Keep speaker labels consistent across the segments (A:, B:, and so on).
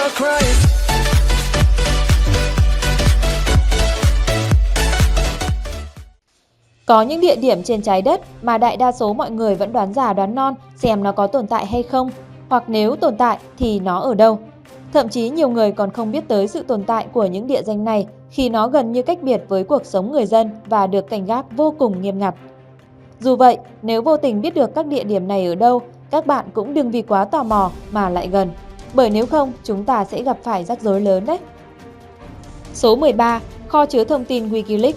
A: start crying.
B: Có những địa điểm trên trái đất mà đại đa số mọi người vẫn đoán già đoán non xem nó có tồn tại hay không, hoặc nếu tồn tại thì nó ở đâu. Thậm chí nhiều người còn không biết tới sự tồn tại của những địa danh này khi nó gần như cách biệt với cuộc sống người dân và được canh gác vô cùng nghiêm ngặt. Dù vậy, nếu vô tình biết được các địa điểm này ở đâu, các bạn cũng đừng vì quá tò mò mà lại gần, bởi nếu không chúng ta sẽ gặp phải rắc rối lớn đấy. Số 13. Kho chứa thông tin Wikileaks.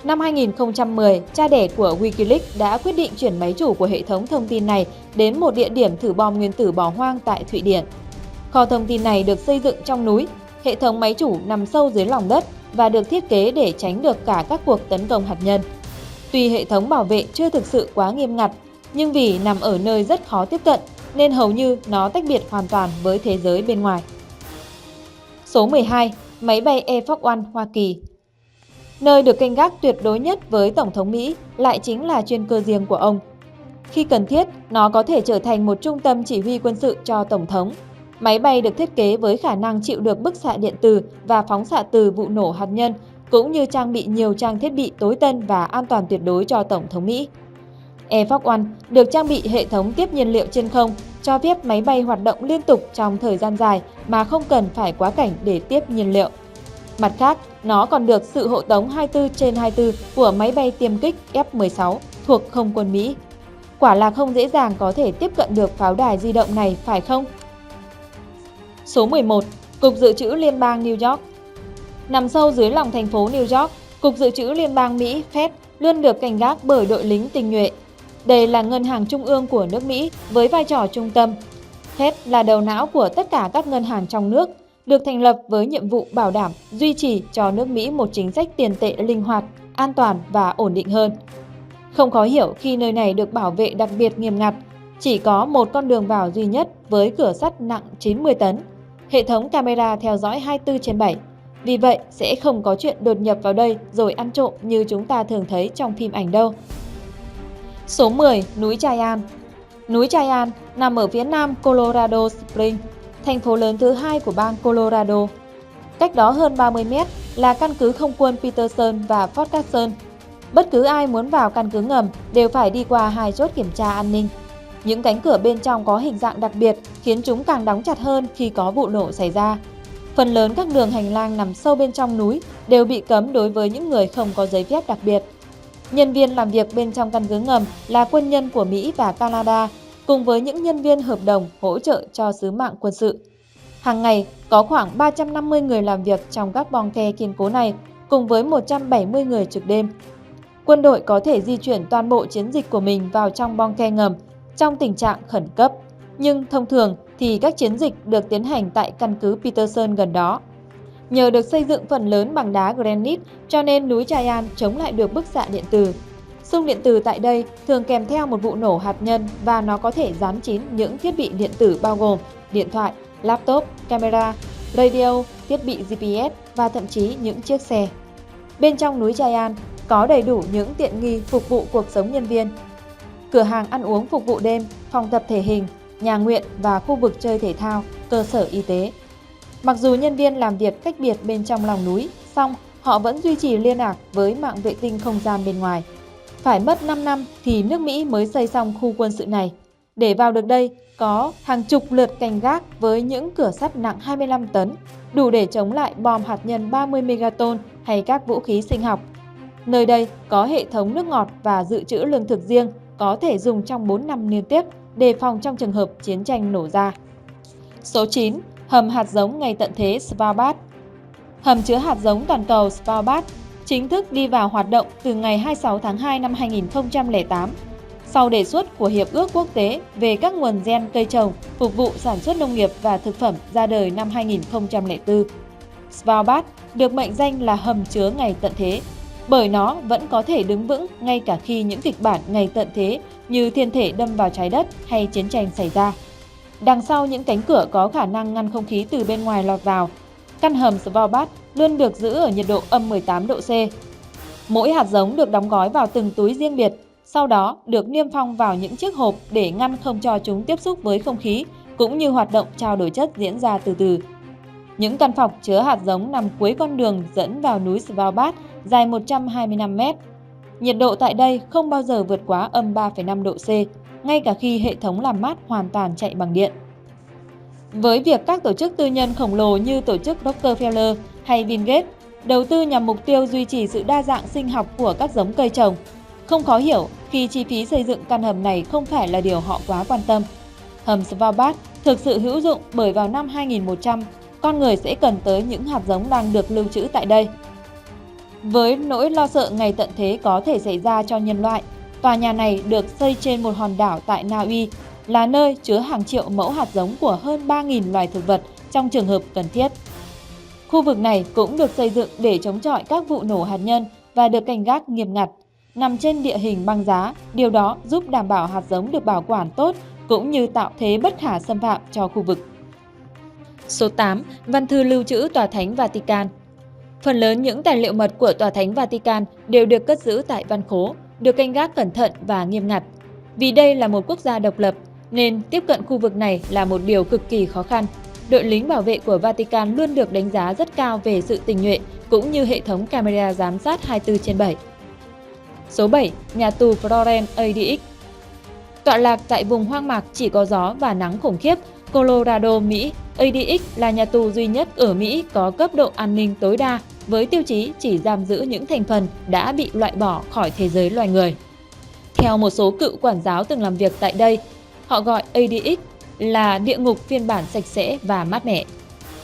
B: Năm 2010, cha đẻ của Wikileaks đã quyết định chuyển máy chủ của hệ thống thông tin này đến một địa điểm thử bom nguyên tử bỏ hoang tại Thụy Điển. Kho thông tin này được xây dựng trong núi, hệ thống máy chủ nằm sâu dưới lòng đất và được thiết kế để tránh được cả các cuộc tấn công hạt nhân. Tuy hệ thống bảo vệ chưa thực sự quá nghiêm ngặt, nhưng vì nằm ở nơi rất khó tiếp cận nên hầu như nó tách biệt hoàn toàn với thế giới bên ngoài. Số 12. Máy bay Air Force One Hoa Kỳ. Nơi được canh gác tuyệt đối nhất với Tổng thống Mỹ lại chính là chuyên cơ riêng của ông. Khi cần thiết, nó có thể trở thành một trung tâm chỉ huy quân sự cho Tổng thống. Máy bay được thiết kế với khả năng chịu được bức xạ điện từ và phóng xạ từ vụ nổ hạt nhân, cũng như trang bị nhiều trang thiết bị tối tân và an toàn tuyệt đối cho Tổng thống Mỹ. Air Force One được trang bị hệ thống tiếp nhiên liệu trên không, cho phép máy bay hoạt động liên tục trong thời gian dài mà không cần phải quá cảnh để tiếp nhiên liệu. Mặt khác, nó còn được sự hộ tống 24/24 của máy bay tiêm kích F-16 thuộc Không quân Mỹ. Quả là không dễ dàng có thể tiếp cận được pháo đài di động này, phải không? Số 11. Cục Dự trữ Liên bang New York. Nằm sâu dưới lòng thành phố New York, Cục Dự trữ Liên bang Mỹ Fed luôn được canh gác bởi đội lính tinh nhuệ. Đây là ngân hàng trung ương của nước Mỹ với vai trò trung tâm. Fed là đầu não của tất cả các ngân hàng trong nước, được thành lập với nhiệm vụ bảo đảm duy trì cho nước Mỹ một chính sách tiền tệ linh hoạt, an toàn và ổn định hơn. Không khó hiểu khi nơi này được bảo vệ đặc biệt nghiêm ngặt, chỉ có một con đường vào duy nhất với cửa sắt nặng 90 tấn, hệ thống camera theo dõi 24/7. Vì vậy sẽ không có chuyện đột nhập vào đây rồi ăn trộm như chúng ta thường thấy trong phim ảnh đâu. Số 10. Núi Cheyenne. Núi Cheyenne nằm ở phía nam Colorado Springs, thành phố lớn thứ hai của bang Colorado. Cách đó hơn 30 mét là căn cứ không quân Peterson và Fort Carson. Bất cứ ai muốn vào căn cứ ngầm đều phải đi qua 2 chốt kiểm tra an ninh. Những cánh cửa bên trong có hình dạng đặc biệt khiến chúng càng đóng chặt hơn khi có vụ nổ xảy ra. Phần lớn các đường hành lang nằm sâu bên trong núi đều bị cấm đối với những người không có giấy phép đặc biệt. Nhân viên làm việc bên trong căn cứ ngầm là quân nhân của Mỹ và Canada, cùng với những nhân viên hợp đồng hỗ trợ cho sứ mạng quân sự. Hàng ngày, có khoảng 350 người làm việc trong các bunker kiên cố này, cùng với 170 người trực đêm. Quân đội có thể di chuyển toàn bộ chiến dịch của mình vào trong bunker ngầm trong tình trạng khẩn cấp, nhưng thông thường thì các chiến dịch được tiến hành tại căn cứ Peterson gần đó. Nhờ được xây dựng phần lớn bằng đá granite cho nên núi Cheyenne chống lại được bức xạ điện từ. Xung điện từ tại đây thường kèm theo một vụ nổ hạt nhân và nó có thể giáng chín những thiết bị điện tử bao gồm điện thoại, laptop, camera, radio, thiết bị GPS và thậm chí những chiếc xe. Bên trong núi Cheyenne có đầy đủ những tiện nghi phục vụ cuộc sống nhân viên. Cửa hàng ăn uống phục vụ đêm, phòng tập thể hình, nhà nguyện và khu vực chơi thể thao, cơ sở y tế. Mặc dù nhân viên làm việc cách biệt bên trong lòng núi, song họ vẫn duy trì liên lạc với mạng vệ tinh không gian bên ngoài. Phải mất 5 năm thì nước Mỹ mới xây xong khu quân sự này. Để vào được đây, có hàng chục lượt canh gác với những cửa sắt nặng 25 tấn, đủ để chống lại bom hạt nhân 30 megaton hay các vũ khí sinh học. Nơi đây có hệ thống nước ngọt và dự trữ lương thực riêng, có thể dùng trong 4 năm liên tiếp, đề phòng trong trường hợp chiến tranh nổ ra. Số 9. Hầm hạt giống ngày tận thế Svalbard. Hầm chứa hạt giống toàn cầu Svalbard chính thức đi vào hoạt động từ ngày 26 tháng 2 năm 2008, sau đề xuất của Hiệp ước Quốc tế về các nguồn gen cây trồng phục vụ sản xuất nông nghiệp và thực phẩm ra đời năm 2004. Svalbard được mệnh danh là hầm chứa ngày tận thế, bởi nó vẫn có thể đứng vững ngay cả khi những kịch bản ngày tận thế như thiên thể đâm vào trái đất hay chiến tranh xảy ra. Đằng sau những cánh cửa có khả năng ngăn không khí từ bên ngoài lọt vào, căn hầm Svalbard luôn được giữ ở nhiệt độ âm 18 độ C. Mỗi hạt giống được đóng gói vào từng túi riêng biệt, sau đó được niêm phong vào những chiếc hộp để ngăn không cho chúng tiếp xúc với không khí, cũng như hoạt động trao đổi chất diễn ra từ từ. Những căn phòng chứa hạt giống nằm cuối con đường dẫn vào núi Svalbard dài 125 mét. Nhiệt độ tại đây không bao giờ vượt quá âm 3,5 độ C, ngay cả khi hệ thống làm mát hoàn toàn chạy bằng điện. Với việc các tổ chức tư nhân khổng lồ như tổ chức Rockefeller hay Bill Gates đầu tư nhằm mục tiêu duy trì sự đa dạng sinh học của các giống cây trồng, không khó hiểu khi chi phí xây dựng căn hầm này không phải là điều họ quá quan tâm. Hầm Svalbard thực sự hữu dụng bởi vào năm 2100, con người sẽ cần tới những hạt giống đang được lưu trữ tại đây. Với nỗi lo sợ ngày tận thế có thể xảy ra cho nhân loại, tòa nhà này được xây trên một hòn đảo tại Na Uy, là nơi chứa hàng triệu mẫu hạt giống của hơn 3.000 loài thực vật trong trường hợp cần thiết. Khu vực này cũng được xây dựng để chống chọi các vụ nổ hạt nhân và được canh gác nghiêm ngặt. Nằm trên địa hình băng giá, điều đó giúp đảm bảo hạt giống được bảo quản tốt cũng như tạo thế bất khả xâm phạm cho khu vực. Số 8. Văn thư lưu trữ Tòa Thánh Vatican. Phần lớn những tài liệu mật của Tòa Thánh Vatican đều được cất giữ tại văn khố, được canh gác cẩn thận và nghiêm ngặt. Vì đây là một quốc gia độc lập, nên tiếp cận khu vực này là một điều cực kỳ khó khăn. Đội lính bảo vệ của Vatican luôn được đánh giá rất cao về sự tình nhuệ cũng như hệ thống camera giám sát 24/7. Số 7. Nhà tù Florence ADX. Tọa lạc tại vùng hoang mạc chỉ có gió và nắng khủng khiếp, Colorado, Mỹ, ADX là nhà tù duy nhất ở Mỹ có cấp độ an ninh tối đa với tiêu chí chỉ giam giữ những thành phần đã bị loại bỏ khỏi thế giới loài người. Theo một số cựu quản giáo từng làm việc tại đây, họ gọi ADX là địa ngục phiên bản sạch sẽ và mát mẻ.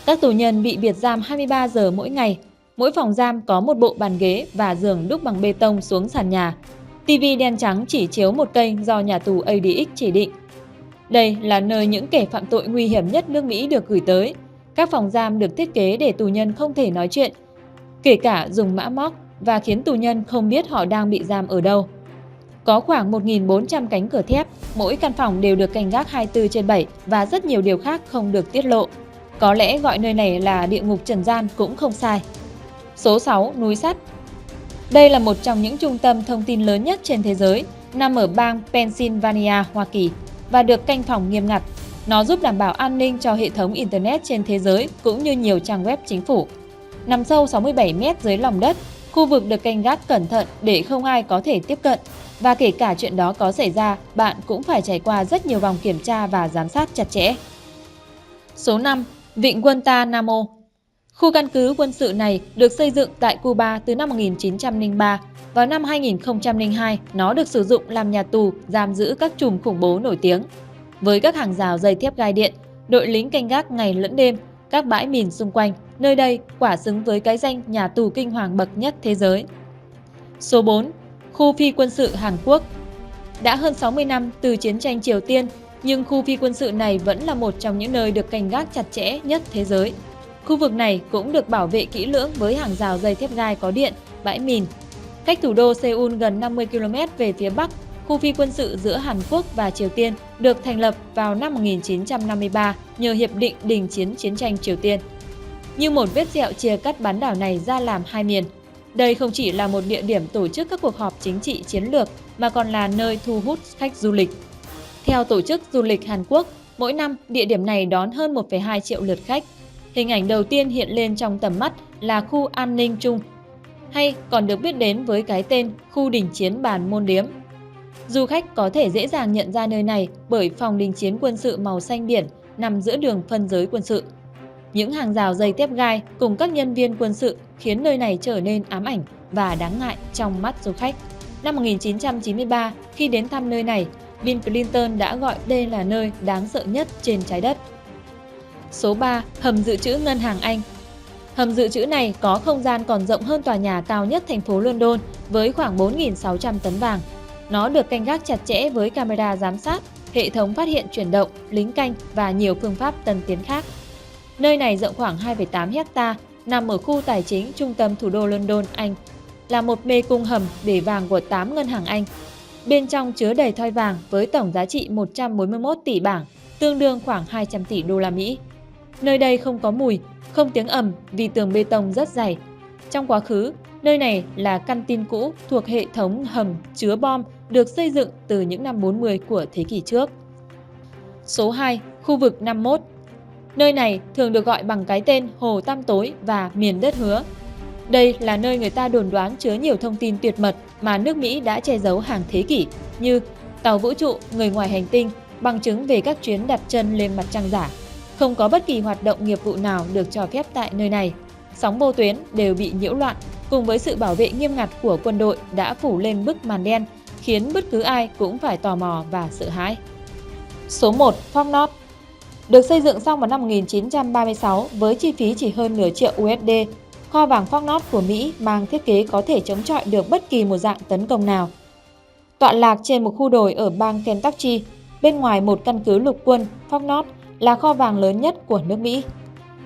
B: Các tù nhân bị biệt giam 23 giờ mỗi ngày. Mỗi phòng giam có một bộ bàn ghế và giường đúc bằng bê tông xuống sàn nhà. TV đen trắng chỉ chiếu một kênh do nhà tù ADX chỉ định. Đây là nơi những kẻ phạm tội nguy hiểm nhất nước Mỹ được gửi tới. Các phòng giam được thiết kế để tù nhân không thể nói chuyện, kể cả dùng mã móc và khiến tù nhân không biết họ đang bị giam ở đâu. Có khoảng 1.400 cánh cửa thép, mỗi căn phòng đều được canh gác 24/7 và rất nhiều điều khác không được tiết lộ. Có lẽ gọi nơi này là địa ngục trần gian cũng không sai. Số 6. Núi sắt. Đây là một trong những trung tâm thông tin lớn nhất trên thế giới, nằm ở bang Pennsylvania, Hoa Kỳ và được canh phòng nghiêm ngặt. Nó giúp đảm bảo an ninh cho hệ thống Internet trên thế giới cũng như nhiều trang web chính phủ. Nằm sâu 67 mét dưới lòng đất, khu vực được canh gác cẩn thận để không ai có thể tiếp cận. Và kể cả chuyện đó có xảy ra, bạn cũng phải trải qua rất nhiều vòng kiểm tra và giám sát chặt chẽ. Số 5. Vịnh Guantanamo. Khu căn cứ quân sự này được xây dựng tại Cuba từ năm 1903. Vào năm 2002, nó được sử dụng làm nhà tù giam giữ các trùm khủng bố nổi tiếng. Với các hàng rào dây thép gai điện, đội lính canh gác ngày lẫn đêm, các bãi mìn xung quanh, nơi đây quả xứng với cái danh nhà tù kinh hoàng bậc nhất thế giới. Số 4. Khu phi quân sự Hàn Quốc. Đã hơn 60 năm từ chiến tranh Triều Tiên, nhưng khu phi quân sự này vẫn là một trong những nơi được canh gác chặt chẽ nhất thế giới. Khu vực này cũng được bảo vệ kỹ lưỡng với hàng rào dây thép gai có điện, bãi mìn. Cách thủ đô Seoul gần 50 km về phía bắc, khu phi quân sự giữa Hàn Quốc và Triều Tiên được thành lập vào năm 1953 nhờ Hiệp định đình chiến chiến tranh Triều Tiên. Như một vết sẹo chia cắt bán đảo này ra làm hai miền. Đây không chỉ là một địa điểm tổ chức các cuộc họp chính trị chiến lược mà còn là nơi thu hút khách du lịch. Theo Tổ chức Du lịch Hàn Quốc, mỗi năm địa điểm này đón hơn 1,2 triệu lượt khách. Hình ảnh đầu tiên hiện lên trong tầm mắt là khu an ninh chung, hay còn được biết đến với cái tên khu đình chiến Bàn Môn Điếm. Du khách có thể dễ dàng nhận ra nơi này bởi phòng đình chiến quân sự màu xanh biển nằm giữa đường phân giới quân sự. Những hàng rào dây thép gai cùng các nhân viên quân sự khiến nơi này trở nên ám ảnh và đáng ngại trong mắt du khách. Năm 1993, khi đến thăm nơi này, Bill Clinton đã gọi đây là nơi đáng sợ nhất trên trái đất. Số 3. Hầm dự trữ Ngân hàng Anh. Hầm dự trữ này có không gian còn rộng hơn tòa nhà cao nhất thành phố London với khoảng 4.600 tấn vàng. Nó được canh gác chặt chẽ với camera giám sát, hệ thống phát hiện chuyển động, lính canh và nhiều phương pháp tân tiến khác. Nơi này rộng khoảng 2,8 hecta, nằm ở khu tài chính trung tâm thủ đô London, Anh, là một mê cung hầm để vàng của 8 ngân hàng Anh. Bên trong chứa đầy thỏi vàng với tổng giá trị 141 tỷ bảng, tương đương khoảng 200 tỷ đô la Mỹ. Nơi đây không có mùi, không tiếng ầm vì tường bê tông rất dày. Trong quá khứ, nơi này là căn tin cũ thuộc hệ thống hầm chứa bom được xây dựng từ những năm 40 của thế kỷ trước. Số 2. Khu vực 51. Nơi này thường được gọi bằng cái tên Hồ Tăm Tối và Miền Đất Hứa. Đây là nơi người ta đồn đoán chứa nhiều thông tin tuyệt mật mà nước Mỹ đã che giấu hàng thế kỷ, như tàu vũ trụ, người ngoài hành tinh, bằng chứng về các chuyến đặt chân lên mặt trăng giả. Không có bất kỳ hoạt động nghiệp vụ nào được cho phép tại nơi này. Sóng vô tuyến đều bị nhiễu loạn, cùng với sự bảo vệ nghiêm ngặt của quân đội đã phủ lên bức màn đen, khiến bất cứ ai cũng phải tò mò và sợ hãi. Số 1. Fort Knox. Được xây dựng xong vào năm 1936 với chi phí chỉ hơn nửa triệu USD, kho vàng Fort Knox của Mỹ mang thiết kế có thể chống chọi được bất kỳ một dạng tấn công nào. Tọa lạc trên một khu đồi ở bang Kentucky, bên ngoài một căn cứ lục quân, Fort Knox là kho vàng lớn nhất của nước Mỹ.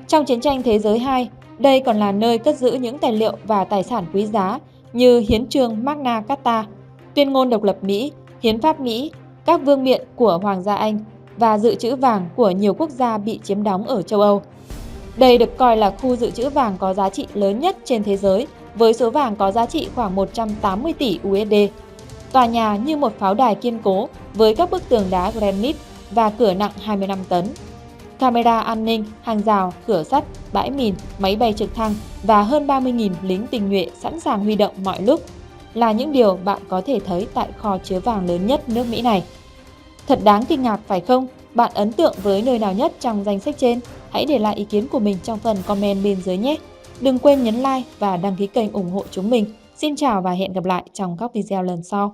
B: Trong chiến tranh thế giới II, đây còn là nơi cất giữ những tài liệu và tài sản quý giá như Hiến chương Magna Carta, Tuyên ngôn độc lập Mỹ, Hiến pháp Mỹ, các vương miện của Hoàng gia Anh và dự trữ vàng của nhiều quốc gia bị chiếm đóng ở châu Âu. Đây được coi là khu dự trữ vàng có giá trị lớn nhất trên thế giới, với số vàng có giá trị khoảng 180 tỷ USD. Tòa nhà như một pháo đài kiên cố với các bức tường đá granite và cửa nặng 25 tấn. Camera an ninh, hàng rào, cửa sắt, bãi mìn, máy bay trực thăng và hơn 30.000 lính tình nhuệ sẵn sàng huy động mọi lúc là những điều bạn có thể thấy tại kho chứa vàng lớn nhất nước Mỹ này. Thật đáng kinh ngạc phải không? Bạn ấn tượng với nơi nào nhất trong danh sách trên? Hãy để lại ý kiến của mình trong phần comment bên dưới nhé! Đừng quên nhấn like và đăng ký kênh ủng hộ chúng mình. Xin chào và hẹn gặp lại trong các video lần sau.